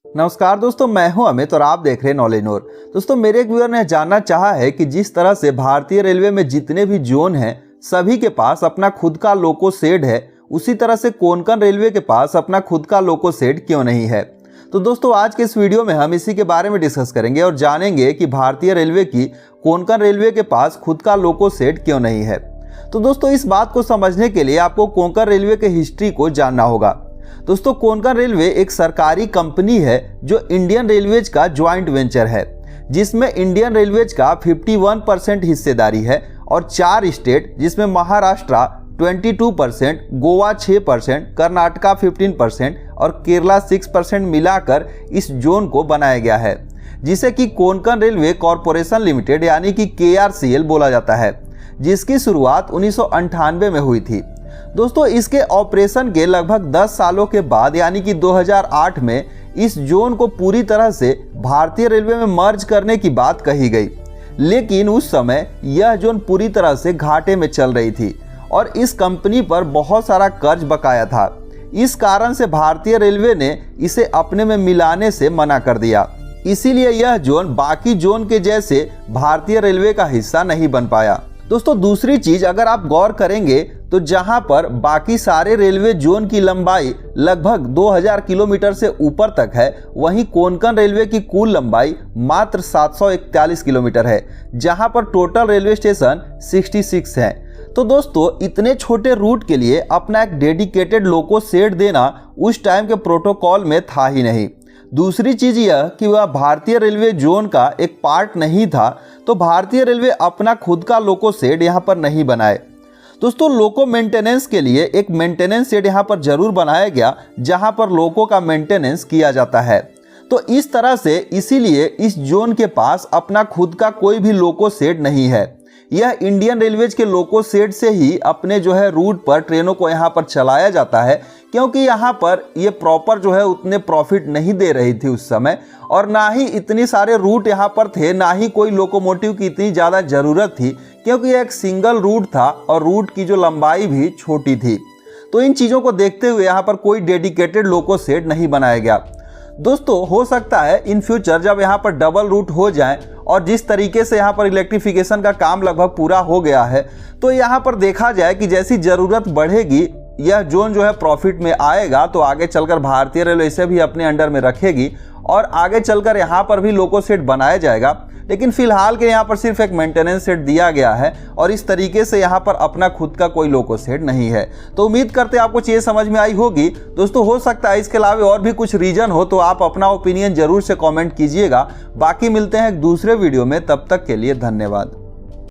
नमस्कार दोस्तों, मैं हूं अमित और आप देख रहे हैं नॉलेज नोर। दोस्तों, मेरे एक व्यूअर ने जानना चाहा है कि जिस तरह से भारतीय रेलवे में जितने भी जोन हैं सभी के पास अपना खुद का लोको शेड है, उसी तरह से कोंकण रेलवे के पास अपना खुद का लोको शेड क्यों नहीं है। तो दोस्तों, आज के इस वीडियो में हम इसी के बारे में डिस्कस करेंगे और जानेंगे कि भारतीय रेलवे की कोंकण रेलवे के पास खुद का लोको शेड क्यों नहीं है। तो दोस्तों, इस बात को समझने के लिए आपको कोंकण रेलवे के हिस्ट्री को जानना होगा। दोस्तों, कोंकण रेलवे एक सरकारी कंपनी है जो इंडियन रेलवेज का ज्वाइंट वेंचर है, जिसमें इंडियन रेलवेज का 51% हिस्सेदारी है और 4 स्टेट जिसमें महाराष्ट्र 22%, गोवा 6%, कर्नाटका 15% और केरला 6% मिलाकर इस जोन को बनाया गया है, जिसे कि कोंकण रेलवे कॉरपोरेशन लिमिटेड यानी कि KRCL बोला जाता है, जिसकी शुरुआत 1998 में हुई थी। दोस्तों, इसके ऑपरेशन के लगभग 10 सालों के बाद यानी कि 2008 में इस जोन को पूरी तरह से भारतीय रेलवे में मर्ज करने की बात कही गई, लेकिन उस समय यह जोन पूरी तरह से घाटे में चल रही थी और इस कंपनी पर बहुत सारा कर्ज बकाया था। इस कारण से भारतीय रेलवे ने इसे अपने में मिलाने से मना कर दिया। इसीलिए यह जोन बाकी जोन के जैसे भारतीय रेलवे का हिस्सा नहीं बन पाया। दोस्तों, दूसरी चीज अगर आप गौर करेंगे तो जहां पर बाकी सारे रेलवे जोन की लंबाई लगभग 2000 किलोमीटर से ऊपर तक है, वहीं कोंकण रेलवे की कुल लंबाई मात्र 741 किलोमीटर है, जहां पर टोटल रेलवे स्टेशन 66 हैं। तो दोस्तों, इतने छोटे रूट के लिए अपना एक डेडिकेटेड लोको शेड देना उस टाइम के प्रोटोकॉल में था ही नहीं। दूसरी चीज यह कि वह भारतीय रेलवे जोन का एक पार्ट नहीं था, तो भारतीय रेलवे अपना खुद का लोको शेड यहाँ पर नहीं बनाए। दोस्तों, लोको मेंटेनेंस के लिए एक मेंटेनेंस शेड यहाँ पर जरूर बनाया गया, जहाँ पर लोको का मेंटेनेंस किया जाता है। तो इस तरह से इसीलिए इस जोन के पास अपना खुद का कोई भी लोको शेड नहीं है। यह इंडियन रेलवेज के लोको शेड से ही अपने रूट पर ट्रेनों को यहाँ पर चलाया जाता है, क्योंकि यहाँ पर ये प्रॉपर उतने प्रॉफिट नहीं दे रही थी उस समय, और ना ही इतने सारे रूट यहाँ पर थे, ना ही कोई लोकोमोटिव की इतनी ज़्यादा ज़रूरत थी, क्योंकि यह एक सिंगल रूट था और रूट की जो लंबाई भी छोटी थी। तो इन चीज़ों को देखते हुए यहाँ पर कोई डेडिकेटेड लोको शेड नहीं बनाया गया। दोस्तों, हो सकता है इन फ्यूचर जब यहाँ पर डबल रूट हो जाए और जिस तरीके से यहाँ पर इलेक्ट्रिफिकेशन का काम लगभग पूरा हो गया है, तो यहाँ पर देखा जाए कि जैसी ज़रूरत बढ़ेगी यह जोन प्रॉफिट में आएगा, तो आगे चलकर भारतीय रेलवे इसे भी अपने अंडर में रखेगी और आगे चलकर यहाँ पर भी लोको शेड बनाया जाएगा। लेकिन फिलहाल के यहाँ पर सिर्फ एक मेंटेनेंस शेड दिया गया है और इस तरीके से यहाँ पर अपना खुद का कोई लोको शेड नहीं है। तो उम्मीद करते हैं आपको चीज़ समझ में आई होगी। दोस्तों, हो सकता है इसके अलावा और भी कुछ रीजन हो, तो आप अपना ओपिनियन जरूर से कमेंट कीजिएगा। बाकी मिलते हैं एक दूसरे वीडियो में, तब तक के लिए धन्यवाद।